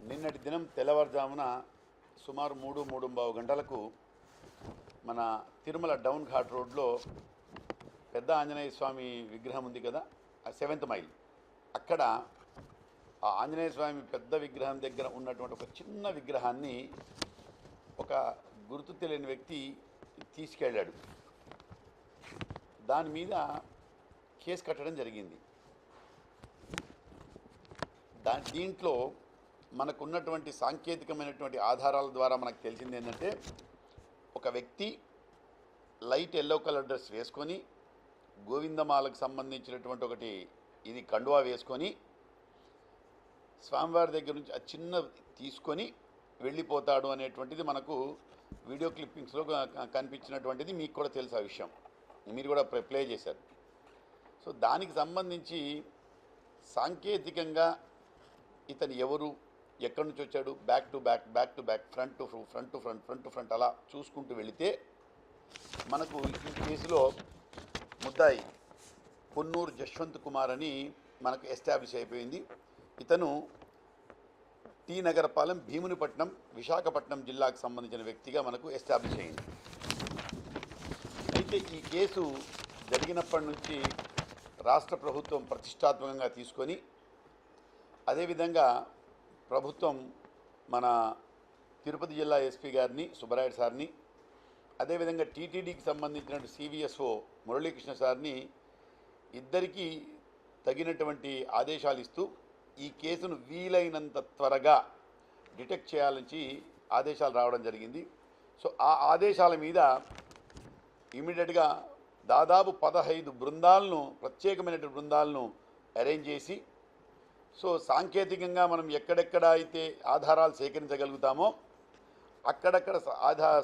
నిన్నటి దినం తెల్లవారుజామున సుమారు 3-3:15 గంటలకు మన తిరుమల డౌన్ ఘాట్ రోడ్లో పెద్ద ఆంజనేయ స్వామి విగ్రహం ఉంది కదా, ఆ 7th మైల్ అక్కడ ఆ ఆంజనేయ స్వామి పెద్ద విగ్రహం దగ్గర ఉన్నటువంటి ఒక చిన్న విగ్రహాన్ని ఒక గుర్తు తెలియని వ్యక్తి తీసుకెళ్ళాడు. దాని మీద కేసు కట్టడం జరిగింది. దీంట్లో మనకున్నటువంటి సాంకేతికమైనటువంటి ఆధారాల ద్వారా మనకు తెలిసింది ఏంటంటే, ఒక వ్యక్తి లైట్ ఎల్లో కలర్ డ్రెస్ వేసుకొని గోవిందమాలకు సంబంధించినటువంటి ఒకటి ఇది కండువా వేసుకొని స్వామివారి దగ్గర నుంచి ఆ చిన్న తీసుకొని వెళ్ళిపోతాడు అనేటువంటిది మనకు వీడియో క్లిప్పింగ్స్లో కనిపించినటువంటిది. మీకు కూడా తెలుసు ఆ విషయం, మీరు కూడా ప్లే చేశారు. సో దానికి సంబంధించి సాంకేతికంగా ఇతను ఎవరు, ఎక్కడి నుంచి వచ్చాడు, back to back, front to front అలా చూసుకుంటూ వెళితే మనకు ఈ కేసులో ముద్దాయి పొన్నూరు జశ్వంత్ కుమార్ అని మనకు ఎస్టాబ్లిష్ అయిపోయింది. ఇతను టీ నగరపాలెం, భీమునిపట్నం, విశాఖపట్నం జిల్లాకు సంబంధించిన వ్యక్తిగా మనకు ఎస్టాబ్లిష్ అయింది. అయితే ఈ కేసు జరిగినప్పటి నుంచి రాష్ట్ర ప్రభుత్వం ప్రతిష్టాత్మకంగా తీసుకొని, అదేవిధంగా ప్రభుత్వం మన తిరుపతి జిల్లా ఎస్పీ గారిని, సుబ్బరాయుడు సార్ని, అదేవిధంగా టీటీడీకి సంబంధించిన సివిఎస్ఓ మురళీకృష్ణ సార్ని ఇద్దరికీ తగినటువంటి ఆదేశాలు ఇస్తూ ఈ కేసును వీలైనంత త్వరగా డిటెక్ట్ చేయాలని ఆదేశాలు రావడం జరిగింది. సో ఆ ఆదేశాల మీద ఇమీడియట్గా దాదాపు 15 బృందాలను, ప్రత్యేకమైనటువంటి బృందాలను అరేంజ్ చేసి, సో సాంకేతికంగా మనం ఎక్కడెక్కడ అయితే ఆధారాలు సేకరించగలుగుతామో అక్కడక్కడ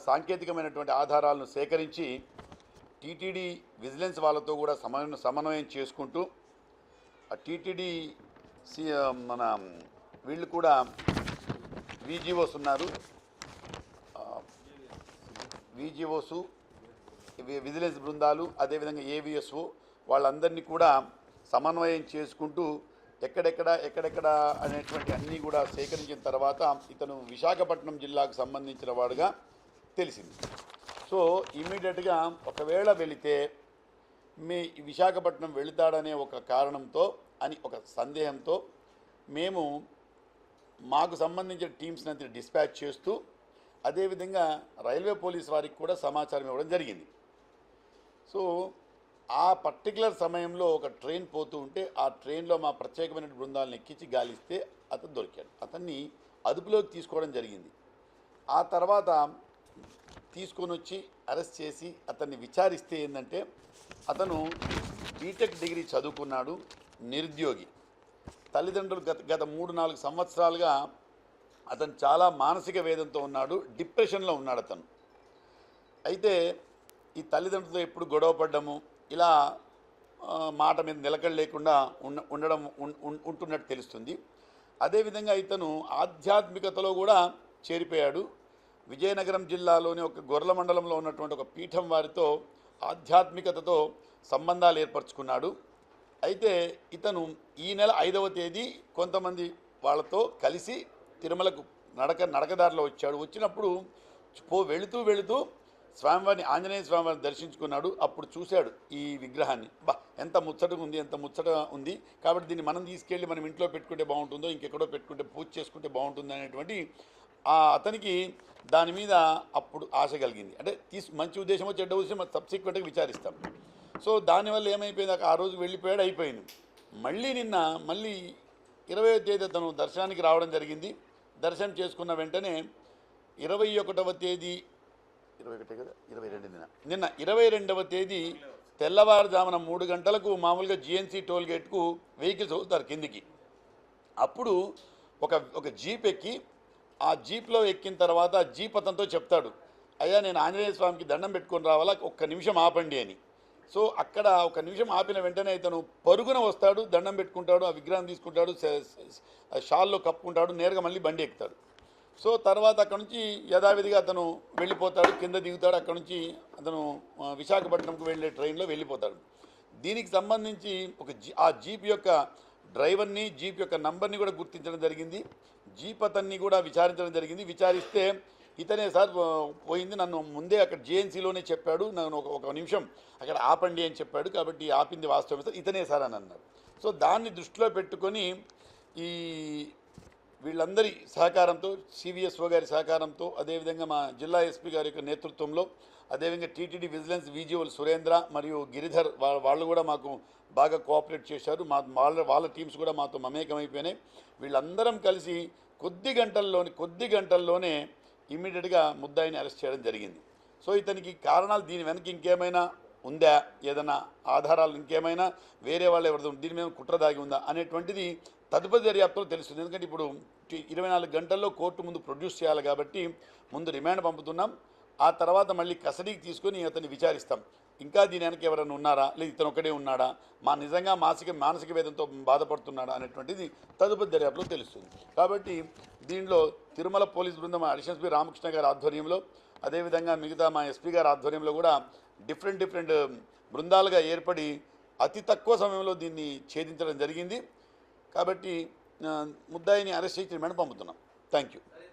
సాంకేతికమైనటువంటి ఆధారాలను సేకరించి టీటీడీ విజిలెన్స్ వాళ్ళతో కూడా సమన్వయం చేసుకుంటూ, ఆ టీటీడీ మన వీళ్ళు కూడా విజిఓస్ ఉన్నారు, విజిఓసు, విజిలెన్స్ బృందాలు, అదేవిధంగా ఏవిఎస్ఓ వాళ్ళందరినీ కూడా సమన్వయం చేసుకుంటూ ఎక్కడెక్కడ అనేటువంటి అన్నీ కూడా సేకరించిన తర్వాత ఇతను విశాఖపట్నం జిల్లాకు సంబంధించిన వాడుగా తెలిసింది. సో ఇమీడియట్గా ఒకవేళ వెళితే విశాఖపట్నం వెళుతాడనే ఒక కారణంతో అని ఒక సందేహంతో మేము మాకు సంబంధించిన టీమ్స్ని అంతా డిస్పాచ్ చేస్తూ, అదేవిధంగా రైల్వే పోలీస్ వారికి కూడా సమాచారం ఇవ్వడం జరిగింది. సో ఆ పర్టికులర్ సమయంలో ఒక ట్రైన్ పోతూ ఉంటే ఆ ట్రైన్లో మా ప్రత్యేకమైన బృందాలను ఎక్కించి గాలిస్తే అతను దొరికాడు. అతన్ని అదుపులోకి తీసుకోవడం జరిగింది. ఆ తర్వాత తీసుకొని వచ్చి అరెస్ట్ చేసి అతన్ని విచారిస్తే ఏంటంటే, అతను బీటెక్ డిగ్రీ చదువుకున్నాడు, నిరుద్యోగి, తల్లిదండ్రులు గత 3-4 సంవత్సరాలుగా అతను చాలా మానసిక వేదనతో ఉన్నాడు, డిప్రెషన్లో ఉన్నాడు అతను. అయితే ఈ తల్లిదండ్రులతో ఎప్పుడు గొడవ పడ్డము, ఇలా మాట మీద నిలకడ లేకుండా ఉంటున్నట్టు తెలుస్తుంది. అదేవిధంగా ఇతను ఆధ్యాత్మికతలో కూడా చేరిపోయాడు. విజయనగరం జిల్లాలోని ఒక గొర్ల మండలంలో ఉన్నటువంటి ఒక పీఠం వారితో ఆధ్యాత్మికతతో సంబంధాలు ఏర్పరచుకున్నాడు. అయితే ఇతను ఈ నెల 5వ తేదీ కొంతమంది వాళ్ళతో కలిసి తిరుమలకు నడకదారిలో వచ్చాడు. వచ్చినప్పుడు వెళుతూ స్వామివారిని, ఆంజనేయ స్వామివారిని దర్శించుకున్నాడు. అప్పుడు చూశాడు ఈ విగ్రహాన్ని. ఎంత ముచ్చట ఉంది, కాబట్టి దీన్ని మనం తీసుకెళ్ళి మనం ఇంట్లో పెట్టుకుంటే బాగుంటుందో, ఇంకెక్కడో పెట్టుకుంటే పూజ చేసుకుంటే బాగుంటుంది అనేటువంటి అతనికి దాని మీద అప్పుడు ఆశ కలిగింది. అంటే మంచి ఉద్దేశమో చెడ్డ ఉద్దేశమో సబ్సిక్వెంట్గా విచారిస్తాం. సో దానివల్ల ఏమైపోయింది, ఆ రోజు వెళ్ళిపోయాడు, అయిపోయింది. నిన్న 20వ తేదీ అతను దర్శనానికి రావడం జరిగింది. దర్శనం చేసుకున్న వెంటనే 21వ తేదీ 21 కదా, 22 నిన్న 22వ తేదీ తెల్లవారుజామున 3 గంటలకు మామూలుగా జిఎన్సీ టోల్ గేట్కు వెహికల్స్ అవుతారు కిందికి. అప్పుడు ఒక జీప్ ఎక్కి, ఆ జీప్లో ఎక్కిన తర్వాత జీప్ అతనితో చెప్తాడు, అయ్యా నేను ఆంజనేయ స్వామికి దండం పెట్టుకొని రావాలా, ఒక్క నిమిషం ఆపండి అని. సో అక్కడ ఒక నిమిషం ఆపిన వెంటనే ఇతను పరుగున వస్తాడు, దండం పెట్టుకుంటాడు, ఆ విగ్రహం తీసుకుంటాడు, షాల్లో కప్పుకుంటాడు, నేరుగా మళ్ళీ బండి ఎక్కుతాడు. సో తర్వాత అక్కడ నుంచి యథావిధిగా అతను వెళ్ళిపోతాడు, కింద దిగుతాడు. అక్కడ నుంచి అతను విశాఖపట్నంకు వెళ్ళే ట్రైన్లో వెళ్ళిపోతాడు. దీనికి సంబంధించి ఆ జీప్ యొక్క డ్రైవర్ని, జీప్ యొక్క నంబర్ని కూడా గుర్తించడం జరిగింది. జీప్ అతన్ని కూడా విచారించడం జరిగింది. విచారిస్తే ఇతనే సార్ పోయింది, నన్ను ముందే అక్కడ జేఎన్సీలోనే చెప్పాడు, నన్ను ఒక నిమిషం అక్కడ ఆపండి అని చెప్పాడు, కాబట్టి ఆపింది వాస్తవమే సార్, ఇతనే సార్ అని అన్నారు. సో దాన్ని దృష్టిలో పెట్టుకొని ఈ వీళ్ళందరి సహకారంతో, సివిఎస్ఓ గారి సహకారంతో, అదేవిధంగా మా జిల్లా ఎస్పీ గారి యొక్క నేతృత్వంలో, అదేవిధంగా టీటీడీ విజిలెన్స్ విజిఓలు సురేంద్ర మరియు గిరిధర్ వాళ్ళు కూడా మాకు బాగా కోఆపరేట్ చేశారు. వాళ్ళ టీమ్స్ కూడా మాతో మమేకమైపోయినాయి. వీళ్ళందరం కలిసి కొద్ది గంటల్లోనే ఇమ్మీడియట్గా ముద్దాయిని అరెస్ట్ చేయడం జరిగింది. సో ఇతనికి కారణాలు, దీని వెనక ఇంకేమైనా ఉందా, ఏదైనా ఆధారాలు ఇంకేమైనా వేరే వాళ్ళు ఎవరిదో దీని మీద కుట్ర దాగి ఉందా అనేటువంటిది తదుపరి దర్యాప్తులో తెలుస్తుంది. ఎందుకంటే ఇప్పుడు 24 గంటల్లో కోర్టు ముందు ప్రొడ్యూస్ చేయాలి కాబట్టి ముందు రిమాండ్ పంపుతున్నాం. ఆ తర్వాత మళ్ళీ కస్టడీకి తీసుకొని అతన్ని విచారిస్తాం. ఇంకా దీని వెనక ఎవరైనా ఉన్నారా, లేదు ఇతను ఒకడే ఉన్నాడా, నిజంగా మానసిక వేదంతో బాధపడుతున్నాడా అనేటువంటిది తదుపరి దర్యాప్తులో తెలుస్తుంది. కాబట్టి దీనిలో తిరుమల పోలీస్ బృందం అడిషనల్ ఎస్పీ రామకృష్ణ గారి ఆధ్వర్యంలో, అదేవిధంగా మిగతా మా ఎస్పీ గారి ఆధ్వర్యంలో కూడా డిఫరెంట్ బృందాలుగా ఏర్పడి అతి తక్కువ సమయంలో దీన్ని ఛేదించడం జరిగింది. కాబట్టి ముద్దాయిని అరెస్ట్ చేసి రిమాండ్ పంపుతున్నాం. Thank you.